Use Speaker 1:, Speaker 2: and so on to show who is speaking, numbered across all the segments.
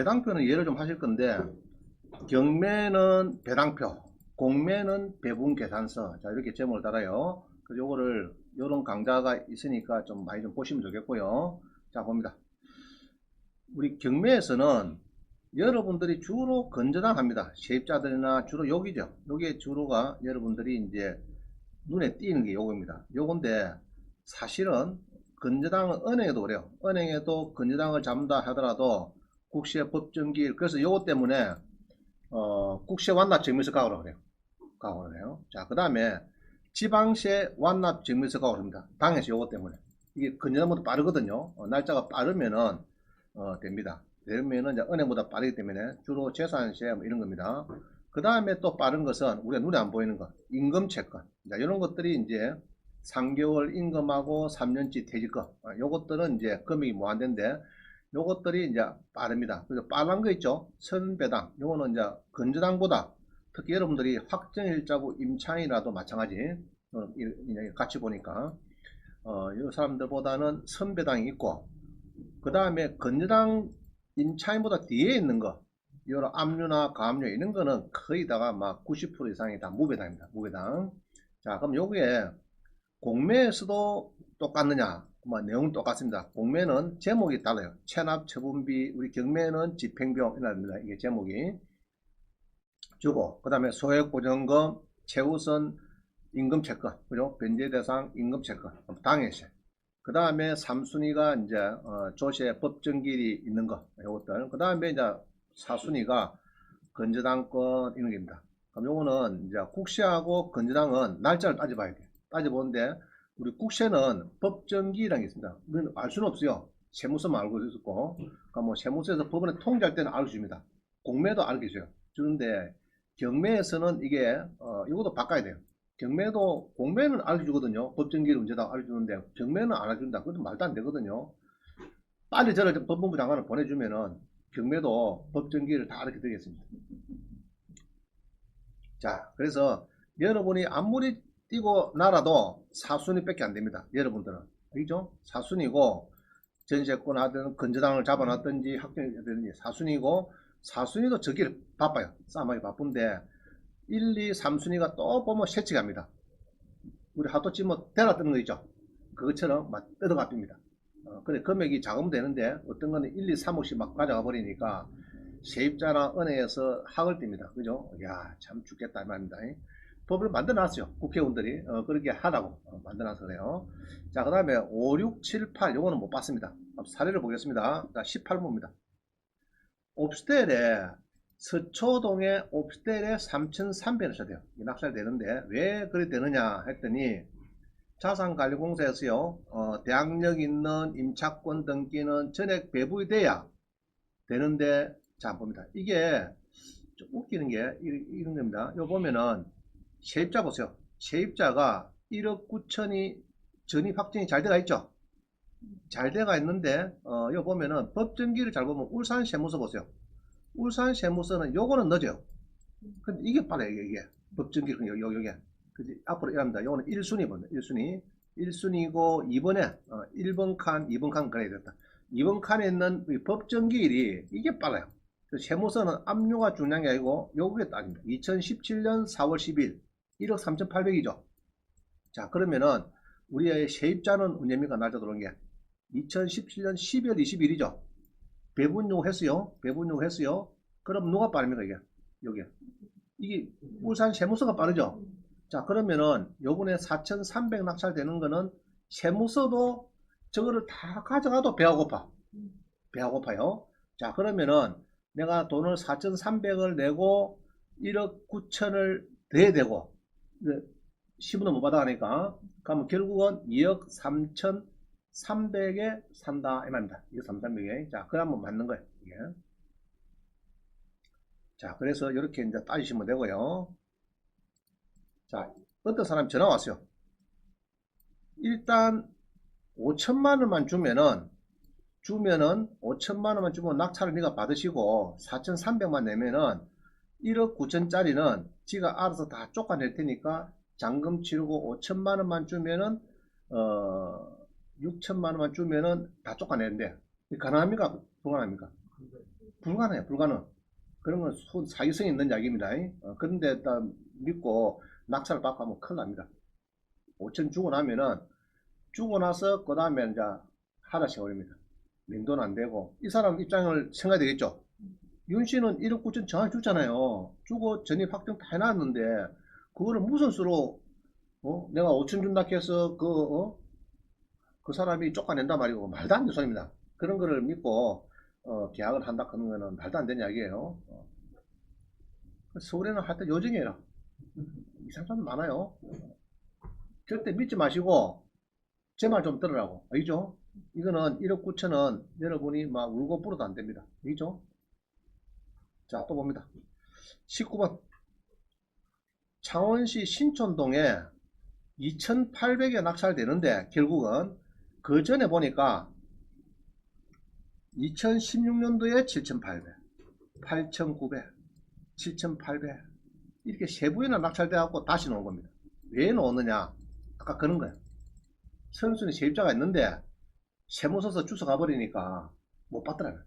Speaker 1: 배당표는 이해를 좀 하실 건데, 경매는 배당표, 공매는 배분계산서. 자, 이렇게 제목을 달아요. 그래서 요거를, 요런 강좌가 있으니까 좀 많이 좀 보시면 되겠고요. 자, 봅니다. 우리 경매에서는 여러분들이 주로 건전항 합니다. 세입자들이나 주로 여기죠. 요게 주로가 여러분들이 이제 눈에 띄는 게 요겁니다. 요건데, 사실은 건전항은 은행에도 그래요. 은행에도 건전항을 잡는다 하더라도 국세 법정기일, 그래서 요거 때문에 국세 완납 증명서 가오라 그래요. 가오라 그래요. 자, 그 다음에 지방세 완납 증명서 가오라 합니다. 당에서 요거 때문에. 이게 건전항보다 빠르거든요. 날짜가 빠르면은 됩니다. 되면은 이제 은행보다 빠르기 때문에 주로 재산세 뭐 이런 겁니다. 그 다음에 또 빠른 것은 우리가 눈에 안 보이는 것, 임금 채권. 자, 이런 것들이 이제 3개월 임금하고 3년치 퇴직금. 요것들은 이제 금액이 무한대인데 요것들이 이제 빠릅니다. 그래서 빠른 거 있죠. 선배당. 요거는 이제 건전항보다 특히 여러분들이 확정일자부 임차인이라도 마찬가지. 같이 보니까 이 사람들보다는 선배당이 있고, 그 다음에 건전항 임차인보다 뒤에 있는 거, 이런 압류나 가압류 이런 거는 거의 다가 막 90% 이상이 다 무배당입니다. 무배당. 자, 그럼 요게 공매에서도 똑같느냐? 뭐 내용은 똑같습니다. 공매는 제목이 달라요. 체납 처분비, 우리 경매는 집행비용 이랍니다. 이게 제목이 주고, 그 다음에 소액 보전금, 최우선 임금채권, 그죠? 변제 대상 임금채권, 당해세. 그 다음에 3순위가 이제 조세 법정기일이 있는 거, 요것들. 그 다음에 이제 4순위가 건전항권 이런 겁니다. 그럼 요거는 이제 국세하고 건전항은 날짜를 따져봐야 돼요. 따져보는데 우리 국세는 법정기일이라는 게 있습니다. 우리는 알 수는 없어요. 세무서만 알고 있었고, 그러니까 뭐 세무서에서 법원에 통지할 때는 알려줍니다. 공매도 알려줘요. 주는데 경매에서는 이게 이것도 바꿔야 돼요. 경매도 공매는 알려주거든요. 법정기일 언제다 알려주는데 경매는 안 알려준다. 그것도 말도 안 되거든요. 빨리 저를 법무부 장관을 보내주면은 경매도 법정기일을 다 알게 되겠습니다. 자, 그래서 여러분이 아무리 뛰고 날아도 4순위밖에 안 됩니다. 여러분들은. 알죠? 4순위고 전세권 하든 건전항을 잡아놨든지 확정이 되든지 4순위고 4순위도 저기를 바빠요. 싸움하기 바쁜데 1, 2, 3순위가 또 보면 세치갑니다. 우리 하도찌 뭐 대라 뜨는 거 있죠? 그것처럼 막 뜯어갑니다. 그래 금액이 작으면 되는데 어떤 거는 1, 2, 3억씩 막 가져가 버리니까 세입자나 은행에서 학을 띱니다. 그죠? 야, 참 죽겠다 이 말입니다. 법을 만들어 놨어요. 국회의원들이 그렇게 하라고 만들어 놔서 그래요. 자, 그 다음에 5, 6, 7, 8 요거는 못 봤습니다. 사례를 보겠습니다. 자, 18번입니다. 옵스텔에 서초동에 옵스텔에 3,300원 써야 돼요. 낙찰되는데 왜 그래 되느냐 했더니 자산관리공사에서요 대항력 있는 임차권 등기는 전액 배분이 돼야 되는데 자 봅니다. 이게 좀 웃기는 게 이런 겁니다. 요 보면은 세입자 보세요. 세입자가 1억 9천이 전입 확정이 잘 돼가 있죠. 잘 돼가 있는데 요 보면은 법정기를 잘 보면 울산 세무서 보세요. 울산 세무서는 요거는 늦어요. 근데 이게 빨라요. 이게 법정기 요게 그지 앞으로 이랍니다. 요거는 1순위 번다. 1순위 1순위고 2번에 1번 칸 2번 칸 그래야 됐다. 2번 칸에 있는 법정기일이 이게 빨라요. 세무서는 압류가 중요한 게 아니고 요게 딱입니다. 2017년 4월 10일 1억 3,800이죠. 자 그러면은 우리의 세입자는 언제입니까? 날짜 들어온 게 2017년 12월 20일이죠. 배분요 했어요. 배분요 했어요. 그럼 누가 빠릅니까 이게? 여기 이게 울산 세무서가 빠르죠. 자 그러면은 요번에 4,300 낙찰되는 거는 세무서도 저거를 다 가져가도 배가 고파. 배가 고파요. 자 그러면은 내가 돈을 4,300을 내고 1억 9천을 대야 되고 시분은 못 받아가니까 그러면 결국은 2억 3,300에 산다 이 말입니다. 2억 3,300에 자 그러면 맞는 거예요. 이게. 자 그래서 이렇게 이제 따지시면 되고요. 자 어떤 사람이 전화 왔어요. 일단 5천만 원만 주면은 5천만 원만 주면 낙찰을 네가 받으시고 4,300만 내면은 1억 9천짜리는 지가 알아서 다 쫓아낼 테니까 잔금 치르고 5천만 원만 주면은 6천만 원만 주면은 다 쫓아내는데 가능합니까? 불가능합니까? 불가능해, 불가능. 그런 건 사기성이 있는 이야기입니다. 그런데 일단 믿고 낙찰을 받고 하면 큰일 납니다. 5천 주고 나면은, 주고 나서 그 다음에 이제 하라 세월입니다. 명도는 안 되고, 이 사람 입장을 생각해야 되겠죠. 윤 씨는 1억 9천 정확히 줬잖아요. 주고 전입 확정 다 해놨는데, 그거를 무슨 수로, 내가 5천 준다 해서 그 사람이 쫓아낸단 말이고, 말도 안 되는 소리입니다. 그런 거를 믿고, 계약을 한다 그런 거는 말도 안 되는 이야기예요. 서울에는 하여튼 요정이에요. 이상한 사람 많아요. 절대 믿지 마시고, 제 말 좀 들으라고. 알죠? 이거는 1억 9천은 여러분이 막 울고 불어도 안 됩니다. 알죠? 자, 또 봅니다. 19번. 창원시 신촌동에 2,800에 낙찰되는데, 결국은 그 전에 보니까 2016년도에 7,800, 8,900, 7,800 이렇게 세부에나 낙찰돼 갖고 다시 놓은 겁니다. 왜 놓느냐? 아까 그런 거예요. 선순위 세입자가 있는데 세무 서서 주워 가버리니까 못 받더라고요.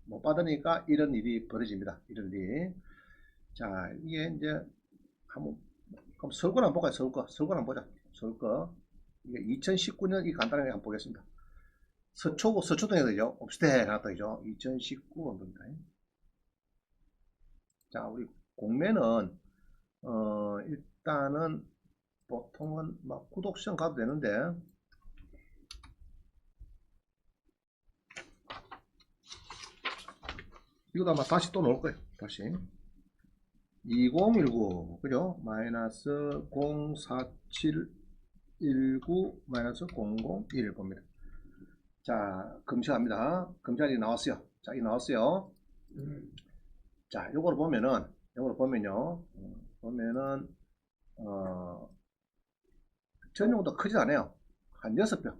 Speaker 1: 못 받으니까 이런 일이 벌어집니다. 이런 일이. 자, 이게 이제 한번 그럼 설거를 한번 볼까요? 설거 한번 보자. 설거. 이게 2019년 이 간단하게 한번 보겠습니다. 서초동에 되죠. 옵스테 나왔다 죠 2019번 겁니다. 자, 우리 공매는 일단은 보통은 막 구독 시청 가도 되는데, 이것도 아마 다시 또 넣을 거예요. 다시 2019 그죠? 마이너스 04719 마이너스 001 봅니다. 자, 검색합니다. 검찰이 나왔어요. 자, 이 나왔어요. 자, 요거를 보면은, 보면은, 전용도 크지 않아요. 한 6병.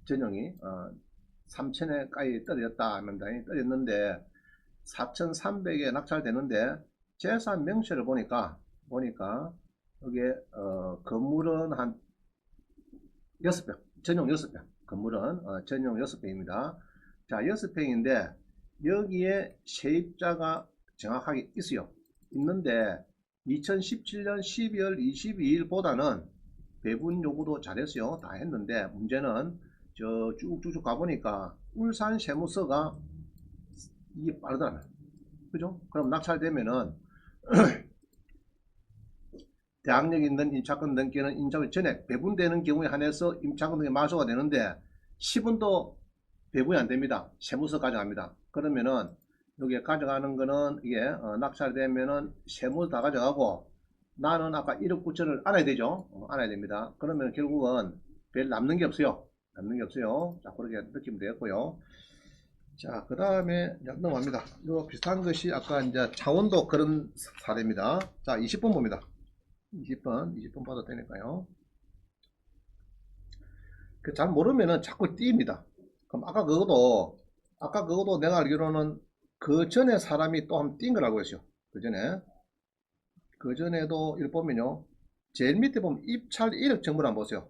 Speaker 1: 전용이, 3,000회까지 떨어졌다 하면 떨어졌는데, 4,300에 낙찰되는데, 재산 명시를 보니까, 여기에, 건물은 한 6병. 전용 6병. 건물은, 전용 6병입니다. 자, 6평인데, 여기에 세입자가 정확하게 있어요. 있는데 2017년 12월 22일 보다는 배분 요구도 잘했어요. 다 했는데 문제는 저 쭉쭉쭉 가보니까 울산 세무서가 이게 빠르더라고요. 그죠? 그럼 낙찰되면은 대항력 있는 임차권 등기는 임차권 전에 배분되는 경우에 한해서 임차권 등기 마소가 되는데 10원도 배분이 안 됩니다. 세무서 가져갑니다. 그러면은 여기에 가져가는 거는 이게 낙찰되면은 세무 다 가져가고 나는 아까 1억 9천을 알아야 되죠. 알아야 됩니다. 그러면 결국은 별 남는 게 없어요. 자, 그렇게 느끼면 되겠고요. 자, 그 다음에 넘어갑니다. 요 비슷한 것이 아까 이제 창원도 그런 사례입니다. 자, 20번 봅니다. 20번 봐도 되니까요. 잘 모르면은 자꾸 띄입니다. 그럼 아까 그것도 내가 알기로는 그 전에 사람이 또 한 번 띈 거라고 했어요. 그 전에도 이걸 보면요. 제일 밑에 보면 입찰 1억 정보를 한번 보세요.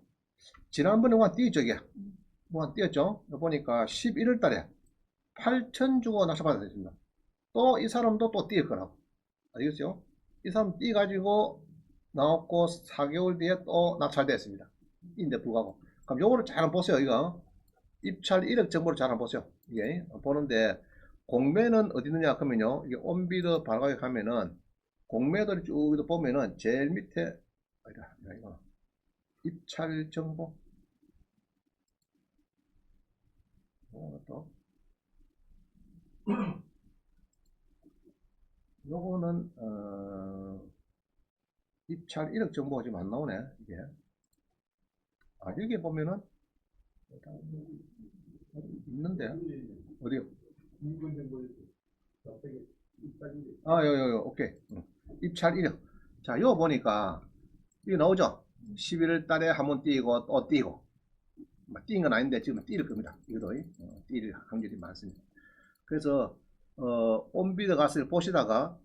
Speaker 1: 지난번에 한 띄었죠, 이게. 한 띄었죠? 보니까 11월 달에 8천 주고 낙찰받았습니다. 또 이 사람도 또 띄을 거라고. 알겠어요? 이 사람 띄가지고 나왔고 4개월 뒤에 또 낙찰됐습니다. 인데 불구하고. 그럼 요거를 잘 한번 보세요, 이거. 입찰 1억 정보를 잘 한번 보세요. 이게 보는데 공매는 어디 있느냐 그러면요. 이게 온비드 발가격 하면은 공매들이 쭉 보면은 제일 밑에 아니다, 이거 입찰 정보 또 요거는 입찰 1억 정보가 지금 안 나오네. 이게 여기 보면은 있는데 어디요? 요 오케이. 입찰 1억. 자, 요 보니까 이거 나오죠? 11월 달에 한번 띄고 또 띄고 띄인 건 아닌데 지금 띄일 겁니다. 이것도 띄일 확률이 많습니다. 그래서 온비드 가스를 보시다가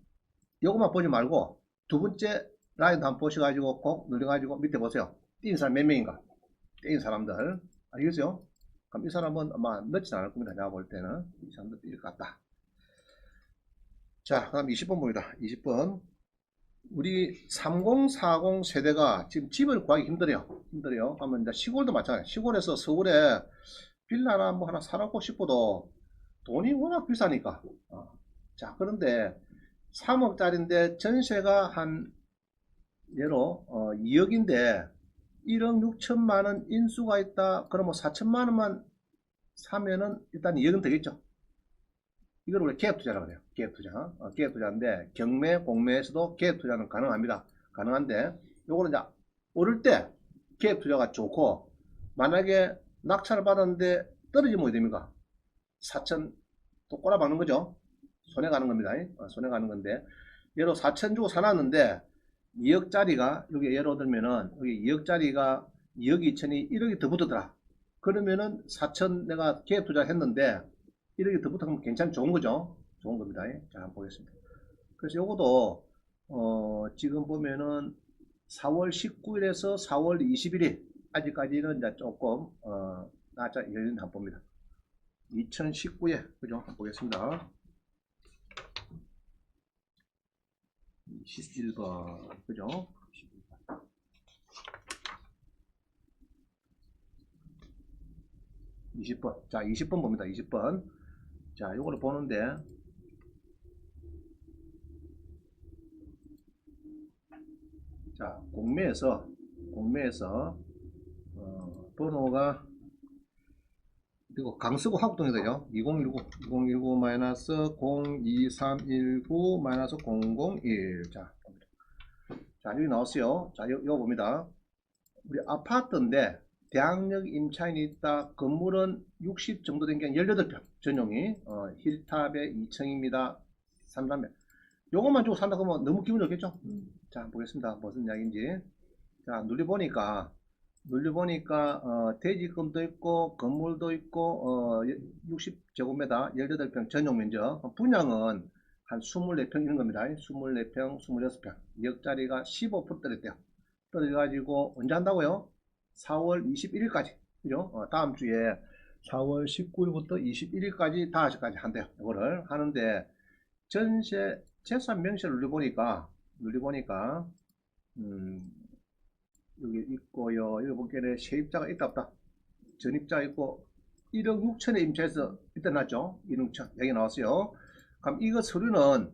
Speaker 1: 요것만 보지 말고 두 번째 라인도 한번 보셔가지고 꼭 눌러가지고 밑에 보세요. 띄인 사람 몇 명인가? 띄인 사람들 알겠어요? 그럼 이 사람은 아마 넣진 않을 겁니다. 내가 볼 때는 이 사람도 띄일 것 같다. 자, 그다음 20번 봅니다. 20번. 우리 3040 세대가 지금 집을 구하기 힘들어요. 힘들어요. 하면 이제 시골도 마찬가지예요. 시골에서 서울에 빌라나 뭐 하나 사놓고 싶어도 돈이 워낙 비싸니까. 자, 그런데 3억짜리인데 전세가 한 예로 2억인데 1억 6천만 원 인수가 있다. 그러면 4천만 원만 사면은 일단 2억은 되겠죠. 이걸 우리 계획투자라고 해요. 계획투자. 계획투자인데 경매, 공매에서도 계획투자는 가능합니다. 가능한데 요거는 이제 오를 때 계획투자가 좋고 만약에 낙찰을 받았는데 떨어지면 어떻게 됩니까? 4천 또 꼬라박는 거죠. 손해 가는 겁니다. 손해 가는 건데 예로 4천 주고 사놨는데 2억짜리가 여기 예로 들면은 여기 2억짜리가 2억 2천이 1억이 더 붙었더라. 그러면은 4천 내가 계획 투자했는데 1억이 더 붙으면 괜찮 좋은 거죠. 좋은 겁니다. 자, 한번 보겠습니다. 그래서 요거도 지금 보면은 4월 19일에서 4월 21일 아직까지는 이제 조금 낮아 열린 한번 봅니다. 2019에 그죠? 한번 보겠습니다. 21번 그죠? 20번. 자, 20번 봅니다. 20번. 자, 요거를 보는데 자, 공매에서 번호가 그리고 강서구 화곡동이거든요. 2019 마이너스 02319 마이너스 001. 자, 여기 나왔어요. 자, 이거 봅니다. 우리 아파트인데 대학력 임차인이 있다. 건물은 60 정도 된 게 18평 전용이 힐탑에 2층입니다. 3단계. 요것만 주고 산다 그러면 너무 기분 좋겠죠? 자, 보겠습니다. 무슨 이야기인지. 자, 눌려보니까 대지권도 있고 건물도 있고 60제곱미터 18평 전용 면적 분양은 한 24평 이런 겁니다. 24평 26평 2억짜리가 15% 떨어졌대요. 떨어져가지고 언제 한다고요? 4월 21일까지 그죠? 다음 주에 4월 19일부터 21일까지 5시까지 한대요. 이거를 하는데 전세 재산 명시를 눌러보니까 여기 있고요. 여기 보기에는 세입자가 있다 없다. 전입자 있고 1억 6천에 임차해서 일단 났죠. 1억 6천 여기 나왔어요. 그럼 이거 서류는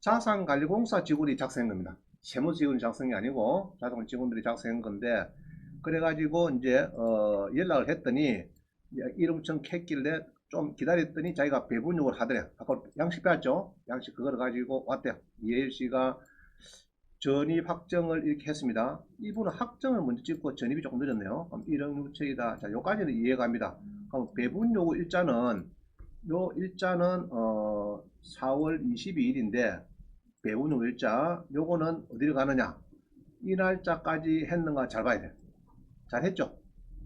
Speaker 1: 자산관리공사 직원이 작성한 겁니다. 세무직원이 작성이 아니고 자산 직원들이 작성한 건데 그래가지고 이제 연락을 했더니 1억 6천 캤길래 좀 기다렸더니 자기가 배분 요구를 하더래요. 아까 양식 배웠죠. 양식 그걸 가지고 왔대요. 이혜일 씨가 전입 확정을 이렇게 했습니다. 이분은 확정을 먼저 찍고 전입이 조금 늦었네요. 그럼 1억 6천이다. 자, 요까지는 이해갑니다. 그럼 배분 요구 일자는 4월 22일인데 배분 요구 일자 요거는 어디로 가느냐? 이 날짜까지 했는가 잘 봐야 돼요. 잘 했죠?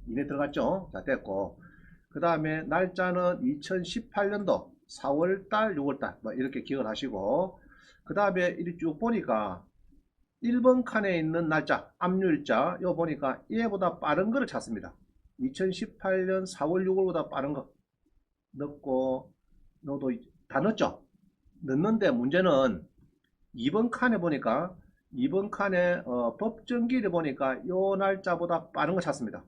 Speaker 1: 이내 들어갔죠? 자, 됐고. 그 다음에 날짜는 2018년도 4월달, 6월달 뭐 이렇게 기억을 하시고 그 다음에 이렇게 쭉 보니까 1번 칸에 있는 날짜, 압류일자 이거 보니까 얘보다 빠른 거를 찾습니다. 2018년 4월 6월보다 빠른 거 넣고 너도 다 넣었죠? 넣는데 문제는 2번 칸에 보니까 2번 칸에 법정기를 보니까 요 날짜보다 빠른 거 찾습니다.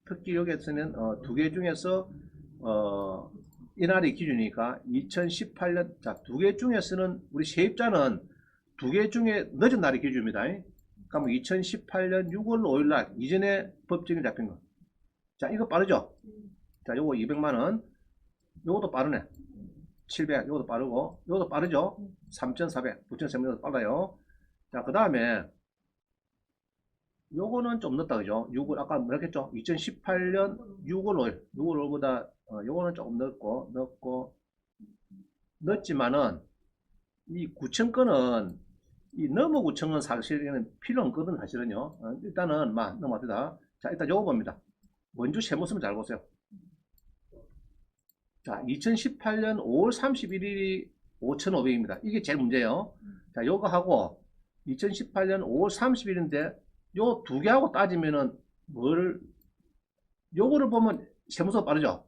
Speaker 1: 특히 여기에서는 두 개 중에서 이날이 기준이니까 2018년 자, 두 개 중에서는 우리 세입자는 두 개 중에 늦은 날이 기준입니다. 그럼 2018년 6월 5일 날 이전에 법정이 잡힌 거. 자, 이거 빠르죠? 자, 요거 200만원. 요것도 빠르네. 700. 요것도 빠르고. 요것도 빠르죠? 3,400. 9,300. 빨라요. 자, 그 다음에 요거는 좀 늦다 그죠? 6월 아까 뭐라 했죠? 2018년 6월 5일 6월 5일보다 요거는 조금 늦고 늦지만은 이 9천 건은 이 너무 9천은 사실은 필요 없거든 사실은요. 일단은 넘어갑니다. 자, 일단 요거 봅니다. 원주 세무서만 잘 보세요. 자, 2018년 5월 31일이 5,500입니다. 이게 제일 문제예요. 자, 요거 하고 2018년 5월 30일인데 요 두 개하고 따지면은 요거를 보면 세무서 빠르죠.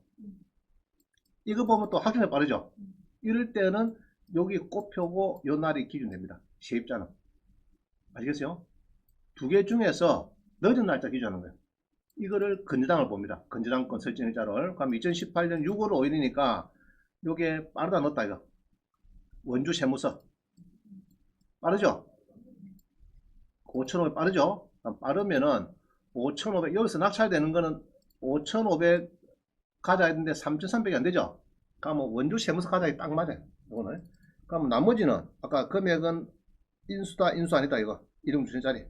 Speaker 1: 이거 보면 또 확정이 빠르죠. 이럴 때는 여기 꽃표고 요 날이 기준됩니다. 세입자는. 아시겠어요? 두 개 중에서 늦은 날짜 기준하는 거예요. 이거를 건저당을 봅니다. 건저당권 설정일자를. 그럼 2018년 6월 5일이니까 요게 빠르다 늦다 이거. 원주 세무서. 빠르죠? 5,500 빠르죠? 빠르면은 5,500 여기서 낙찰되는 거는 5,500 가져야 되는데 3,300이 안 되죠? 그러면 원주 세무서 가져야 딱 맞아요. 이거는. 그럼 나머지는 아까 금액은 인수다 인수 아니다 이거 1억 6천짜리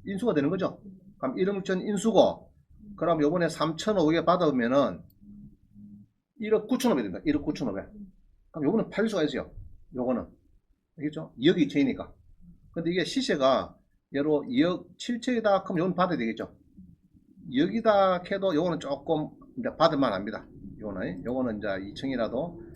Speaker 1: 인수가 되는 거죠. 그럼 1억 6천 인수고 그럼 요번에 3,500에 받아오면은 1억 9,500 된다. 1억 9,500. 그럼 요거는 팔 수가 있어요. 요거는. 알겠죠? 2억 2천이니까. 근데 이게 시세가 예로 2억 7천이다 그럼 요건 받아야 되겠죠. 2억이다 해도 요거는 조금 이제 받을만 합니다. 요거는 이제 2층이라도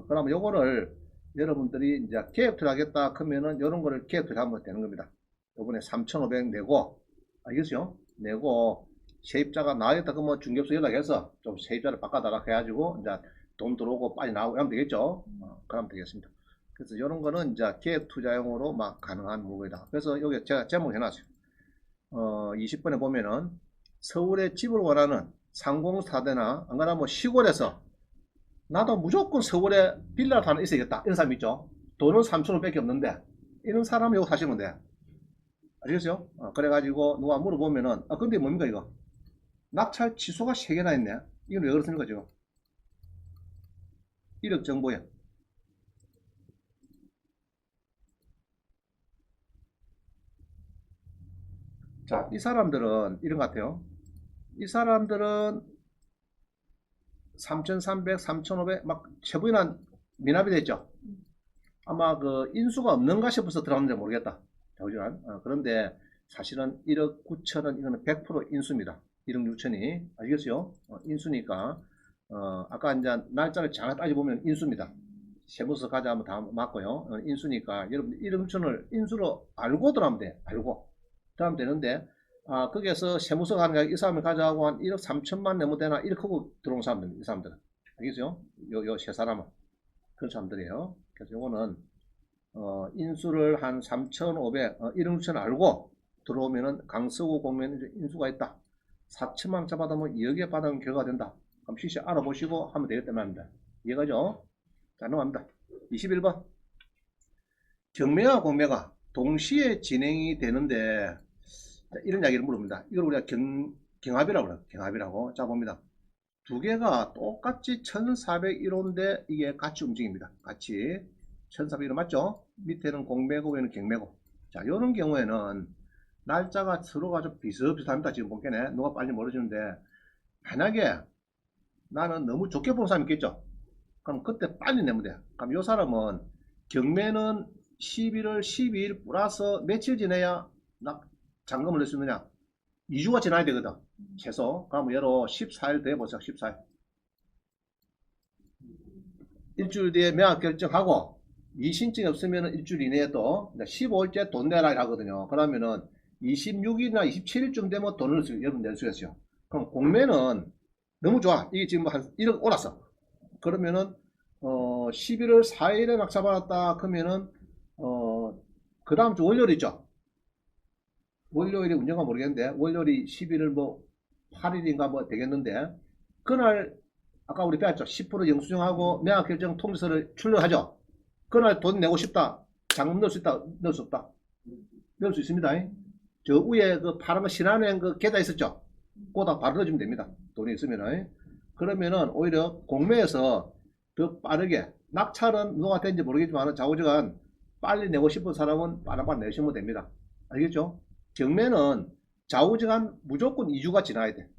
Speaker 1: 그러면 요거를 여러분들이 이제 계획투자 하겠다 그러면은 요런 거를 계획투자 하면 되는 겁니다. 요번에 3,500 내고 알겠죠? 내고 세입자가 나겠다 그러면 중개업소 연락해서 좀 세입자를 바꿔달라 해가지고 이제 돈 들어오고 빨리 나오고 하면 되겠죠. 그러면 되겠습니다. 그래서 이런 거는 이제 계획투자용으로 막 가능한 부분이다. 그래서 여기 제가 제목 해놨어요. 20번에 보면은 서울에 집을 원하는 상공사대나 안 그러나 뭐 시골에서 나도 무조건 서울에 빌라를 하나 있어야겠다 이런 사람 있죠. 돈은 3,000원밖에 없는데 이런 사람은 이거 사시면 돼. 아시겠어요? 그래가지고 누가 물어보면은 근데 뭡니까 이거 낙찰 취소가 3개나 있네. 이건 왜 그렇습니까 지금 1억 정보에 자, 이 사람들은 이런 것 같아요. 이 사람들은 3,300, 3,500 막 최부인한 미납이 됐죠. 아마 그 인수가 없는가 싶어서 들어갔는지 모르겠다. 자우지간 그런데 사실은 1억 9천은 이거는 100% 인수입니다. 1억 6천이 알겠어요? 인수니까 아까 이제 날짜를 잘 따져보면 인수입니다. 세무서 가져가면 다 맞고요. 인수니까 여러분 1억 6천을 인수로 알고 들어가면 돼. 알고 들어가면 되는데 거기에서 세무서 가는 게 이 사람을 가져가고 한 1억 3천만 내면 되나 이렇게 하고 들어온 사람들 이 사람들은 알겠어요? 요 세 사람은 그런 사람들이에요. 그래서 요거는 인수를 한 3,500, 1억 6천 알고 들어오면은 강서구 공면 인수가 있다. 4천만 원 받으면 2억에 받은 결과가 된다. 그럼 시시 알아보시고 하면 되겠다는 말입니다. 이해가죠? 자, 넘어갑니다. 21번. 경매와 공매가 동시에 진행이 되는데, 자, 이런 이야기를 물어봅니다. 이걸 우리가 경합이라고 그래요. 경합이라고. 자, 봅니다. 두 개가 똑같이 1401호인데 이게 같이 움직입니다. 같이. 1401호 맞죠? 밑에는 공매고 위에는 경매고. 자, 이런 경우에는 날짜가 서로가 좀 비슷비슷합니다. 지금 보기에는 누가 빨리 모르시는데 만약에 나는 너무 좋게 보는 사람이 있겠죠. 그럼 그때 빨리 내면 돼요. 그럼 이 사람은 경매는 11월 12일 플러스 며칠 지내야 잔금을 낼 수 있느냐? 2주가 지나야 되거든. 최소. 그럼 예로 14일 더 해보세요. 14일. 일주일 뒤에 매각 결정하고 이 신청이 없으면 일주일 이내에 또 15일째 돈 내라 하거든요. 그러면은 26일이나 27일쯤 되면 돈을 여러분 낼 수 있어요. 그럼 공매는 너무 좋아. 이게 지금 한 1억 올랐어. 그러면은 11월 4일에 낙찰 받았다 그러면은 그 다음 주 월요일 있죠. 월요일이 운영가 모르겠는데 월요일이 11월 뭐 8일인가 뭐 되겠는데 그날 아까 우리 배웠죠. 10% 영수증하고 매각 결정 통지서를 출력하죠. 그날 돈 내고 싶다. 잔금 넣을 수 있다. 넣을 수 없다. 넣을 수 있습니다. 저 위에 그 파란 거 신한은행 그 계좌 있었죠. 그거다 바로 넣어주면 됩니다. 돈이 있으면은. 그러면은 오히려 공매에서 더 빠르게 낙찰은 누가 된지 모르겠지만 좌우지간 빨리 내고 싶은 사람은 빠르게 내시면 됩니다. 알겠죠? 경매는 좌우지간 무조건 2주가 지나야 돼.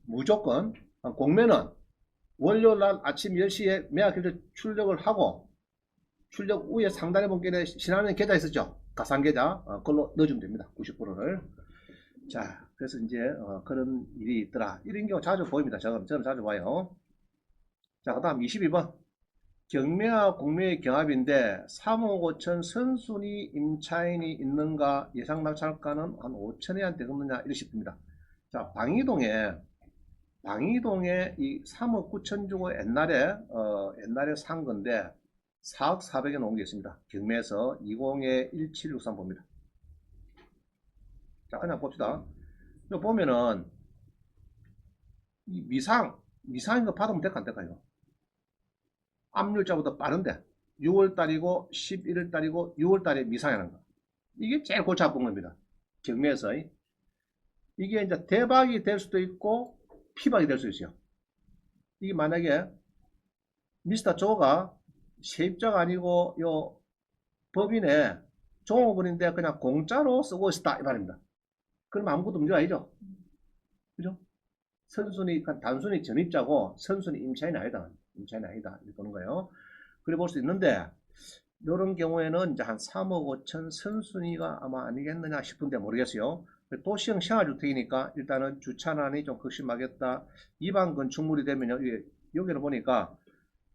Speaker 1: 무조건. 공매는 월요일날 아침 10시에 매각결정 출력을 하고 출력 후에 상단에 보기에 신한은행 계좌 있었죠. 가상계좌 그걸로 넣어주면 됩니다. 90%를. 자, 그래서 이제 그런 일이 있더라. 이런 경우 자주 보입니다. 저는 자주 봐요. 자, 그 다음 22번. 경매와 공매의 경합인데 3억 5천 선순위 임차인이 있는가 예상 낙찰가는 한 5천에 한 되겠느냐 이렇게 싶습니다. 자, 방이동에 방이동에 이 3억 9천 주고 옛날에 산 건데 4억 4백에 놓은 게 있습니다. 경매에서 20에 1763 봅니다. 자, 그냥 봅시다. 이거 보면은 이 미상인 거 받으면 될까 안 될까 이거? 압류자보다 빠른데 6월달이고 11월달이고 6월달에 미상이라는 거. 이게 제일 골치 아픈 겁니다. 경매에서 이게 이제 대박이 될 수도 있고 피박이 될 수 있어요. 이게 만약에 미스터 조가 세입자가 아니고 요 법인에 종업원인데 그냥 공짜로 쓰고 있다 이 말입니다. 그럼 아무것도 문제가 아니죠. 그죠? 선순위 단순히 전입자고 선순위 임차인이 아니다. 임차인이 아니다. 이렇게 보는 거예요. 그래 볼 수 있는데 이런 경우에는 이제 한 3억 5천 선순위가 아마 아니겠느냐 싶은데 모르겠어요. 도시형 생활주택이니까 일단은 주차난이 좀 극심하겠다. 이반 건축물이 되면 여기를 보니까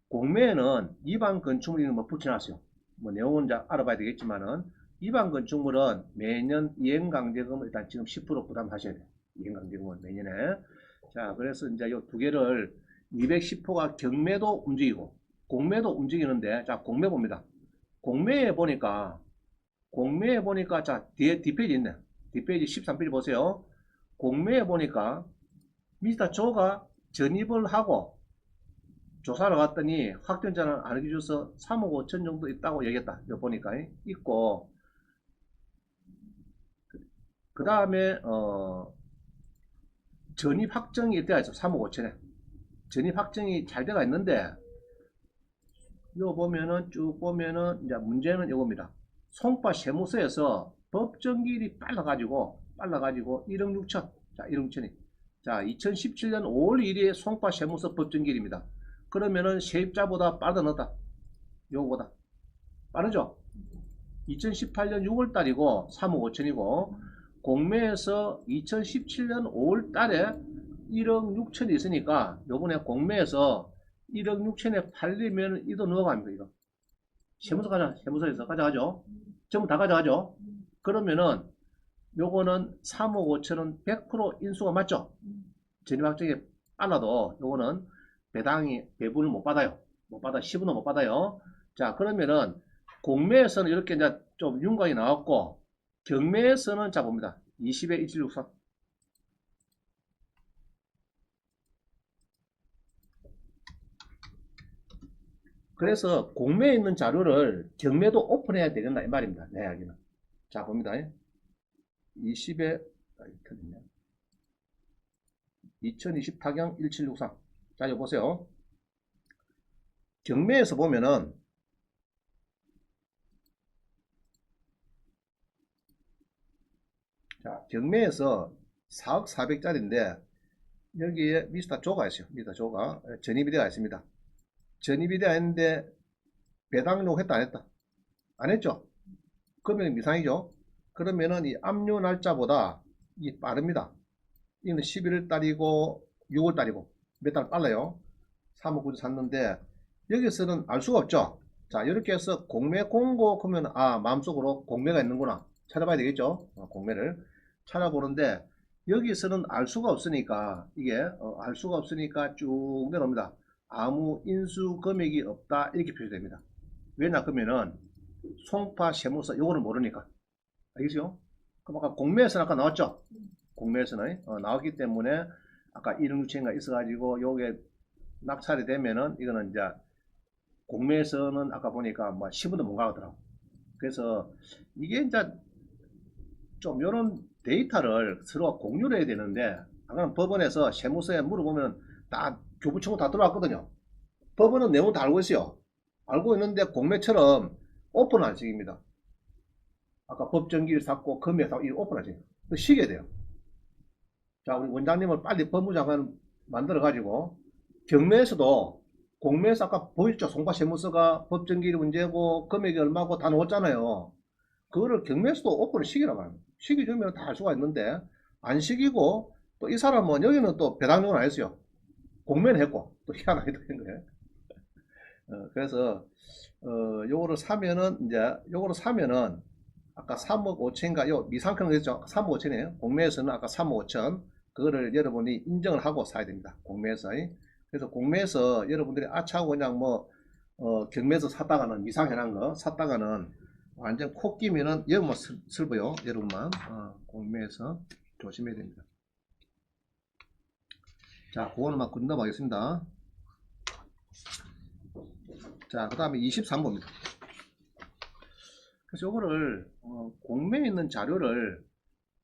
Speaker 1: 공매에는 이반 건축물이 뭐 붙여놨어요. 뭐 내용은 이제 알아봐야 되겠지만은 이반 건축물은 매년 이행강제금을 일단 지금 10% 부담하셔야 돼요. 이행강제금은 매년에. 자, 그래서 이제 이 두 개를 210호가 경매도 움직이고 공매도 움직이는데, 자, 공매 봅니다. 공매에 보니까 자, 뒤에 뒷페이지 있네. 뒷페이지 13페이지 보세요. 공매에 보니까 미스터 조가 전입을 하고 조사를 갔더니 확정자는 안 해줘서 3억 5천 정도 있다고 얘기했다. 이거 보니까 있고, 그 다음에 전입 확정이 돼야 있어. 3억 5천에 전입 확정이 잘 돼가 있는데, 이거 보면은 쭉 보면은 이제 문제는 이겁니다. 송파 세무서에서 법정기일이 빨라가지고 1억 6천. 자, 1억 6천이. 자, 2017년 5월 1일에 송파 세무서 법정기일입니다. 그러면은 세입자보다 빠르다 넣었다. 요거보다 빠르죠? 2018년 6월 달이고 3억 5천이고 공매에서 2017년 5월 달에 1억 6천이 있으니까 요번에 공매에서 1억 6천에 팔리면 이 돈 넣어갑니다. 이거 세무서에서 가져가죠. 전부 다 가져가죠. 그러면은 요거는 3억 5천은 100% 인수가 맞죠? 전입확정이 빨라도 요거는 배분을 못 받아요. 못 받아. 10원은 못 받아요. 자, 그러면은 공매에서는 이렇게 이제 좀 윤곽이 나왔고 경매에서는 자 봅니다. 20에 1764. 그래서 공매에 있는 자료를 경매도 오픈해야 되겠다 이 말입니다. 내 이야기는. 자, 봅니다. 20에 2024경 1763. 자, 이거 보세요. 경매에서 보면은 자, 경매에서 4억 4백짜리인데 여기에 미스터 조가 있어요. 미스터 조가 전입이 되어 있습니다. 전입이 되어 있는데 배당 요구했다 안 했다? 안 했죠? 그러면 미상이죠? 그러면은 이 압류 날짜보다 이 빠릅니다. 이는 11월 달이고 6월 달이고 몇 달 빨라요. 3억 9천 샀는데 여기서는 알 수가 없죠. 자, 이렇게 해서 공매 공고 그러면 마음속으로 공매가 있는구나 찾아봐야 되겠죠. 공매를 찾아보는데 여기서는 알 수가 없으니까 이게 알 수가 없으니까 쭉 내려옵니다. 아무 인수 금액이 없다 이렇게 표시됩니다. 왜냐 그러면은 송파 세무서 요거는 모르니까. 알겠죠? 그럼 아까 공매에서는 아까 나왔죠? 공매에서는 나왔기 때문에 아까 1억 6천인가 있어가지고 요게 낙찰이 되면은 이거는 이제 공매에서는 아까 보니까 뭐 10원도 못 가더라고. 그래서 이게 이제 좀 이런 데이터를 서로 공유를 해야 되는데 아까 법원에서 세무서에 물어보면 다 교부청구 다 들어왔거든요. 법원은 내용 다 알고 있어요. 알고 있는데 공매처럼 오픈 안 시킵니다. 아까 법정기를 샀고 금액 샀고 이거 오픈 안 시켜요. 쉬게 돼요. 자, 우리 원장님을 빨리 법무장관 만들어 가지고 경매에서도 공매에서 아까 보였죠? 송파세무서가 법정기일 문제고 금액이 얼마고 다 넣었잖아요. 그거를 경매에서도 오픈을 시키라고 합니다. 시켜주면 다 할 수가 있는데 안 시키고 또 이 사람은 여기는 또 배당료는 안 했어요. 공매는 했고 또 희한하게 된 거예요. 그래서 요거를 사면은 이제 요거를 사면은 아까 3억 5천인가 요 미상가는 했죠. 3억 5천이에요. 공매에서는 아까 3억 5천 그거를 여러분이 인정을 하고 사야 됩니다. 공매에서. 그래서 공매에서 여러분들이 아차하고 그냥 뭐 경매에서 샀다가는 미상현한 거 샀다가는 완전 코 끼면은 여러분 뭐 슬퍼요. 여러분만 공매에서 조심해야 됩니다. 자, 그거는 막 건너가겠습니다. 자, 그 다음에 23번입니다. 그래서 요거를 공매에 있는 자료를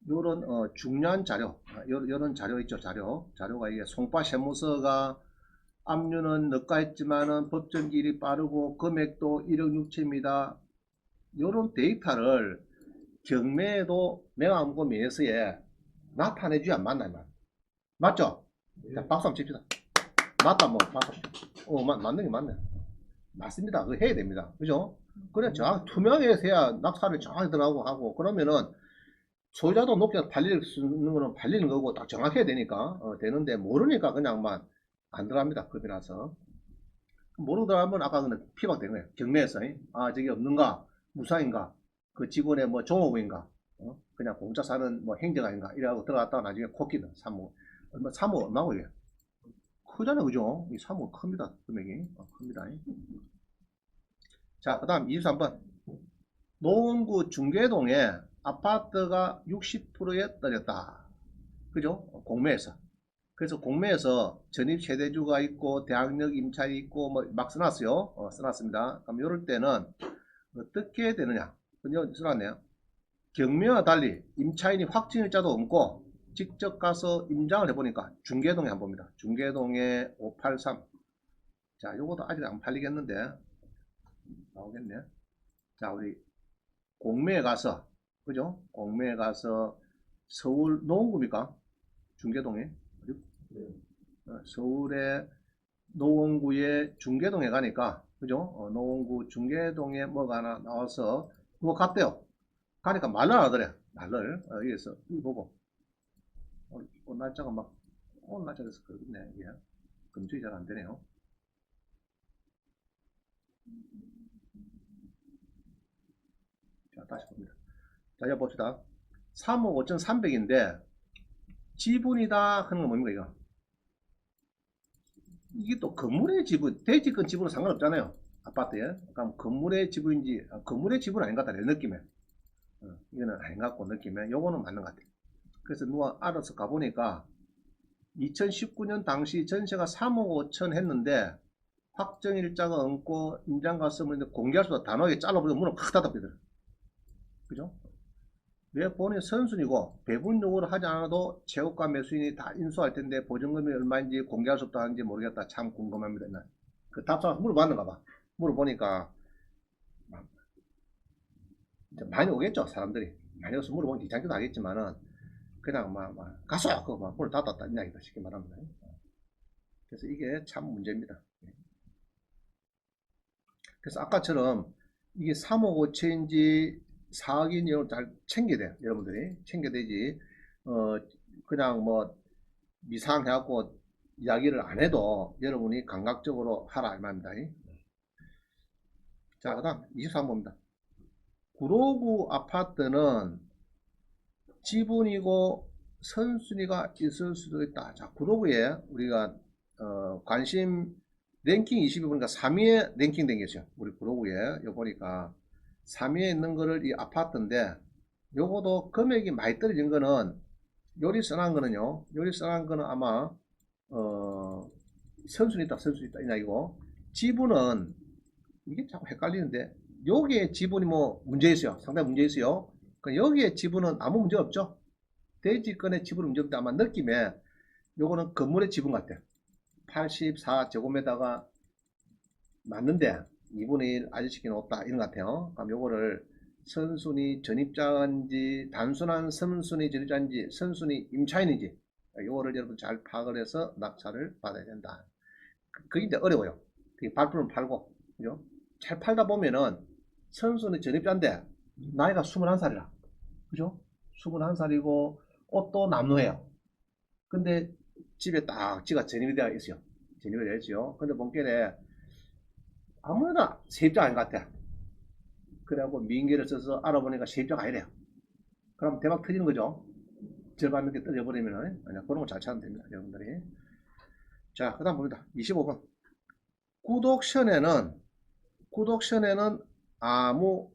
Speaker 1: 요런 중요한 자료, 요런 자료 있죠. 자료가 이게 송파 세무서가 압류는 늦가했지만은 법정 기일이 빠르고 금액도 1억 6천입니다. 요런 데이터를 경매에도 매각원고 매수에 나타내줘야 안 맞나 이 말. 맞죠? 자, 박수 한번 칩시다. 맞다 뭐 박수. 맞는 게 맞네. 맞습니다. 그거 해야 됩니다. 그죠? 그래 정확히 투명해서 해야 낙찰을 정확히 들어가고 하고 그러면은 소유자도 높게 팔릴 수 있는 거는 팔리는 거고 딱 정확해야 되니까 되는데 모르니까 그냥만 안 들어갑니다. 급이라서 모르고 들어가면 아까 그는 피박된 거예요. 경매에서 아 저게 없는가 무상인가 그 직원의 뭐 종업인가 그냥 공짜 사는 뭐 행정아인가 이래하고 들어갔다가 나중에 코끼는 3억 얼마 3억 얼마고 이게 크잖아요. 그죠? 이 3억 큽니다. 금액이 큽니다. 자, 그 다음 23번. 노원구 중계동에 아파트가 60%에 떨어졌다. 그죠? 공매에서. 그래서 공매에서 전입 세대주가 있고 대학력 임차인이 있고 뭐 막 써놨어요. 써놨습니다. 그럼 이럴 때는 어떻게 되느냐? 그죠? 써놨네요. 경매와 달리 임차인이 확정일자도 없고 직접 가서 임장을 해보니까 중계동에 한번 봅니다. 중계동에 583. 자, 요것도 아직 안 팔리겠는데 나오겠네. 자, 우리 공매에 가서 그죠? 공매에 가서 서울 노원구입니까? 중계동에 서울의 노원구의 중계동에 가니까 그죠? 노원구 중계동에 뭐가 하나 나와서 그거 갔대요. 가니까 말을 안 하더래. 말을 여기서 이거 보고 날짜가 막 오늘 날짜에서 그렇네. 예. 검증이 잘 안 되네요. 자, 다시 봅니다. 자, 이제 봅시다. 3억 5,300인데 지분이다 하는 건 뭡니까 이거? 이게 또 건물의 지분, 대지권 지분은 상관없잖아요. 아파트에. 그럼 건물의 지분인지, 건물의 지분 아닌 것 같다. 내 느낌에. 이거는 아닌 것 같고 느낌에. 요거는 맞는 것 같아요. 그래서 누가 알아서 가보니까 2019년 당시 전세가 3억 5천 했는데 확정일자가 없고 임장 갔으면 공개할 수도 단호하게 잘라버리고 문을 확 닫아버리더라고요. 그죠? 왜 본인 선순위고 배분 요구를 하지 않아도 최고가 매수인이 다 인수할 텐데 보증금이 얼마인지 공개할 수 없다 하는지 모르겠다. 참 궁금합니다. 그 답장 물어봤는가 봐. 물어보니까 많이 오겠죠. 사람들이 많이 와서 물어보면 귀찮기도 하겠지만은 그냥 막 가서 그막 문을 닫았다 이야기다 쉽게 말하면. 그래서 이게 참 문제입니다. 그래서 아까처럼 이게 3억 5천인지 4억인지 이런 잘 챙겨야 돼요. 여러분들이 챙겨야 되지. 그냥 뭐 미상해갖고 이야기를 안 해도 여러분이 감각적으로 하라 이 말입니다. 자, 그 다음 23번입니다. 구로구 아파트는 지분이고 선순위가 있을 수도 있다. 자, 구로구에 우리가 관심 랭킹 20위 보니까 3위에 랭킹 된 게 있어요. 우리 구로구에 요 보니까 3위에 있는 거를 이 아파트인데 요거도 금액이 많이 떨어진 거는 요리 써놓은 거는요. 요리 써놓은 거는 아마 선순위 있다 선순위 있다 이 이야기고 지분은 이게 자꾸 헷갈리는데 여기에 지분이 뭐 문제 있어요. 상당히 문제 있어요. 여기에 지분은 아무 문제 없죠. 대지권의 지분 문제 없는데 아마 느낌에 요거는 건물의 지분 같아. 84제곱미터가 맞는데 2분의 1 아저씨기는 없다 이런 것 같아요. 그럼 요거를 선순위 전입자인지 단순한 선순위 전입자인지 선순위 임차인인지 요거를 여러분 잘 파악을 해서 낙찰을 받아야 된다. 그게 이제 어려워요. 그게 발품을 팔고 그죠? 잘 팔다 보면은 선순위 전입자인데 나이가 21살이라 그죠? 21살이고 옷도 남루해요. 근데 집에 딱 지가 전입이 되어 있어요. 전입이 되어 있어요. 근데 본결에 아무나 세입자 아닌 것 같아. 그래갖고 민계를 써서 알아보니까 세입자가 아니래요. 그럼 대박 터지는 거죠. 절반 넘게 떨어져버리면 그런 거 잘 찾으면 됩니다. 여러분들이. 자, 그 다음 봅니다. 25번. 구독션에는 아무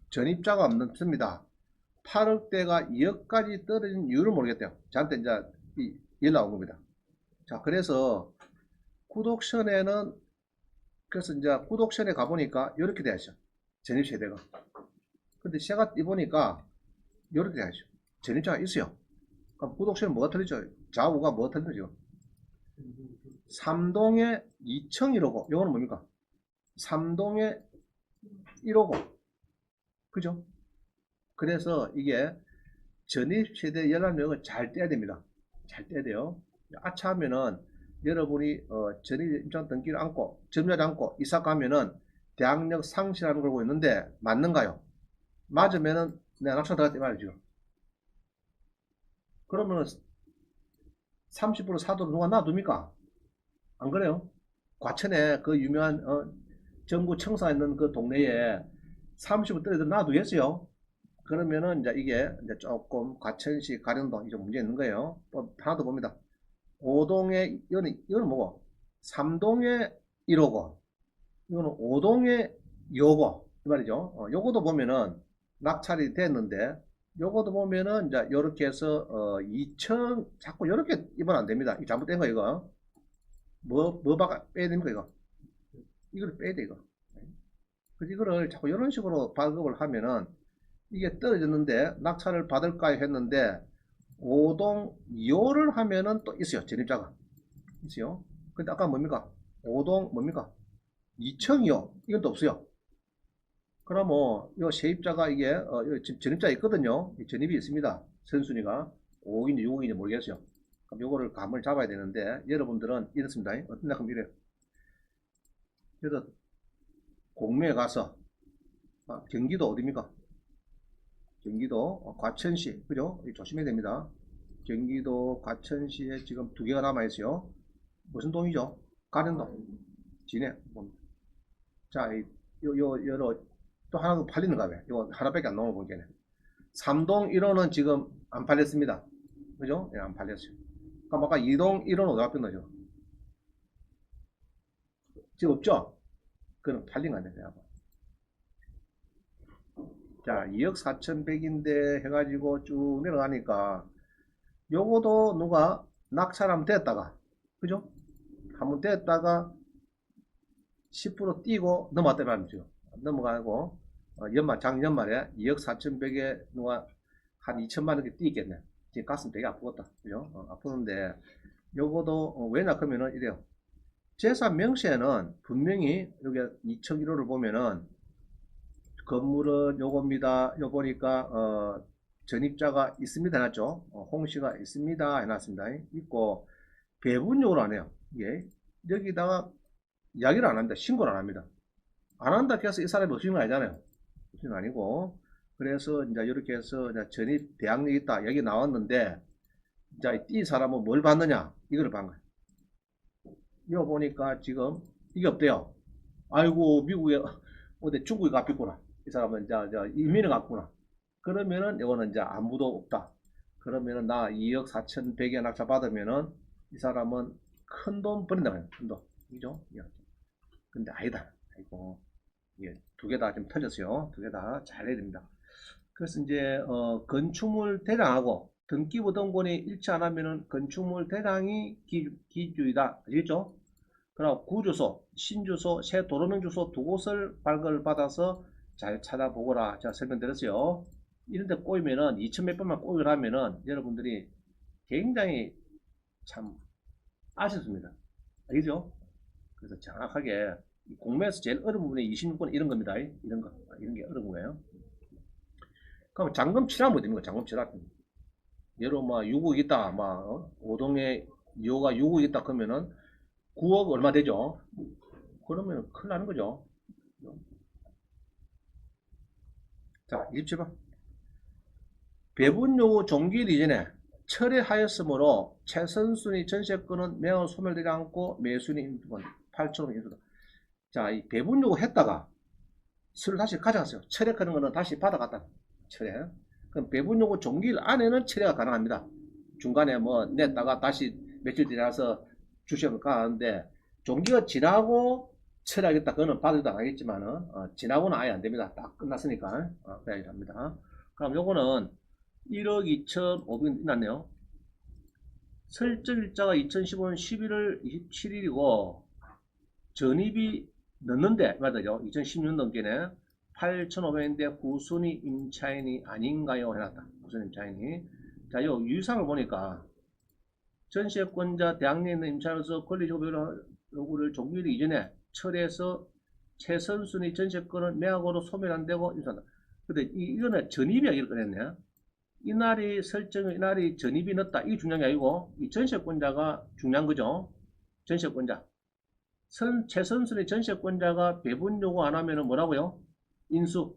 Speaker 1: 전입자가 없습니다. 8억대가 2억까지 떨어진 이유를 모르겠대요. 저한테 이제 연락 온 겁니다. 자, 그래서 구독션에는, 그래서 이제 구독션에 가보니까 이렇게 돼야죠. 전입세대가. 근데 제가 보니까 이렇게 돼야죠. 전입자가 있어요. 그럼 구독션은 뭐가 틀리죠? 좌우가 뭐가 틀리죠? 3동에 2층1호고, 이거는 뭡니까? 3동에 1호고, 그죠? 그래서 이게 전입세대 연락력을 잘 떼야 됩니다. 잘 떼야 돼요. 아차하면은 여러분이 전입입장 등기를 안고 점유하지 않고 이사 가면은 대항력 상실하는 걸 보고 있는데 맞는가요? 맞으면은 내가 낙찰 들어갔다 이 말이죠. 그러면은 30% 사도를 누가 놔둡니까? 안 그래요? 과천에 그 유명한 정부 청사 있는 그 동네에 30% 떨어져 놔두겠어요? 그러면은 이제 이게 이제 조금 과천시 가령동 이좀 문제 있는 거예요. 또 하나 더 봅니다. 5동에 이거는 뭐고? 3동에 1호고 이거는 5동에 2호고 이 말이죠. 요거도 보면은 낙찰이 됐는데 요거도 보면은 이제 요렇게 해서 2층 자꾸 요렇게 입으면 안 됩니다. 이 잘못된 거 이거. 뭐 빼야 됩니까 이거? 이걸 빼야 돼 이거. 그래서 이거를 자꾸 이런 식으로 발급을 하면은 이게 떨어졌는데 낙찰을 받을까 했는데 5동 2호를 하면은 또 있어요. 전입자가 있어요. 근데 아까 뭡니까? 5동 뭡니까? 2층이요. 이건 또 없어요. 그러면 이 세입자가 이게 전입자 있거든요. 전입이 있습니다. 선순위가 5억인지 6억인지 모르겠어요. 그럼 요거를 감을 잡아야 되는데 여러분들은 이렇습니다. 어떤 약간 이래요. 그래서 공매에 가서 경기도 어디입니까? 경기도 과천시, 그죠? 조심해야 됩니다. 경기도 과천시에 지금 두 개가 남아있어요. 무슨 동이죠? 가련동, 진해. 자, 또 하나 더 팔리는가 봐. 이거 하나밖에 안 나오는 보니까. 3동 1호는 지금 안 팔렸습니다. 그죠? 예, 안 팔렸어요. 그럼 아까 2동 1호는 어디 갔던 거죠? 지금 없죠? 그건 팔린 거 아니에요. 자, 2억 4,100인데 해가지고 쭉 내려가니까 요거도 누가 낙찰하면 됐다가, 그죠? 한번 됐다가 10% 뛰고 넘어갔다 말이죠. 넘어가고 작년말에 2억 4,100에 누가 한 2천만 원이 뛰겠네. 지금 가슴 되게 아프겠다. 그죠? 아프는데 요거도 왜냐 그러면은 이래요. 재산 명시에는 분명히 여기 2001호를 보면은 건물은 요겁니다. 요 보니까 전입자가 있습니다 해놨죠. 홍씨가 있습니다 해놨습니다. 있고 배분용으로 안 해요. 예. 여기다가 이야기를 안 합니다. 신고를 안 합니다. 안 한다 해서 이 사람이 없으는 거 아니잖아요. 없으는 거 아니고. 그래서 이제 이렇게 해서 이제 전입 대항력이 있다. 여기 나왔는데, 자, 이 사람은 뭘 받느냐? 이걸 받는 거예요. 이거 보니까 지금 이게 없대요. 아이고, 미국에, 어디 중국에 갚았구나. 이 사람은 이제 이민을 갔구나. 그러면은 이거는 이제 아무도 없다. 그러면은 나 2억 4,100에 낙찰 받으면은 이 사람은 큰 돈 버린다고요. 큰 돈. 그죠? 근데 아니다. 아이고, 이게 두 개 다 좀 틀렸어요. 두 개 다 잘해야 됩니다. 그래서 이제 건축물 대장하고 등기부등본이 일치 안 하면은 건축물 대장이 기주이다. 아시겠죠? 그럼 구주소, 신주소, 새 도로명 주소 두 곳을 발급을 받아서 잘 찾아보거라. 제가 설명드렸어요. 이런데 꼬이면은 2천 몇 번만 꼬이를 하면은 여러분들이 굉장히 참 아쉽습니다. 알겠죠? 그래서 정확하게 공매에서 제일 어려운 부분이 26번 이런 겁니다. 이런 거, 이런 게 어려운 거예요. 그럼 잔금 치라면 됩니까? 잔금 치라. 예로 뭐 6억 있다, 막 5동에 2호가 6억 있다 그러면은 9억 얼마 되죠? 그러면 큰일 나는 거죠. 자, 27번. 배분요구 종기일 이전에 철회하였으므로 최선순위 전세권은 매우 소멸되지 않고 매순위 인수권 8천원 인수다. 자, 이 배분요구 했다가 술을 다시 가져갔어요. 철회하는 거는 다시 받아갔다. 철회. 그럼 배분 요구 종기일 안에는 철회가 가능합니다. 중간에 뭐 냈다가 다시 며칠 지나서 주시면 가는데 종기가 지나고 철회하겠다 그거는 받아도 안 하겠지만은 지나고는 아예 안 됩니다. 딱 끝났으니까 그래야 합니다. 그럼 요거는 1억 2,500원 났네요. 설정일자가 2015년 11월 27일이고 전입이 넣는데 맞아요. 2016년도에는 8,500원인데 후순위 임차인이 아닌가요? 해놨다. 후순위 임차인이. 자, 요 유상을 보니까 전세권자 대항리에 있는 임차인으로서 권리조별 요구를 종료일 이전에 철회해서 최선순위 전세권은 매각으로 소멸안되고 임차한다. 근데 이거는 전입이 아니라 그랬네. 이날이 설정을 이날이 전입이 넣었다. 이게 중요한 게 아니고 이 전세권자가 중요한 거죠. 전세권자. 최선순위 전세권자가 배분 요구 안 하면은 뭐라고요? 인수.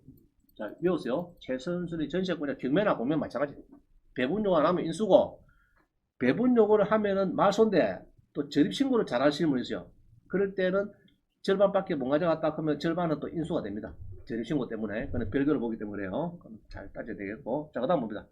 Speaker 1: 자, 외우세요. 최선순위 전세권자 경매나 보면 마찬가지. 배분 요구 안 하면 인수고, 배분 요구를 하면은 말소인데 또 전입신고를 잘 하시는 분이 있어요. 그럴 때는 절반밖에 못 가져갔다 하면 절반은 또 인수가 됩니다. 전입신고 때문에. 그건 별도로 보기 때문에 그래요. 잘 따져야 되겠고. 자, 그 다음 봅니다.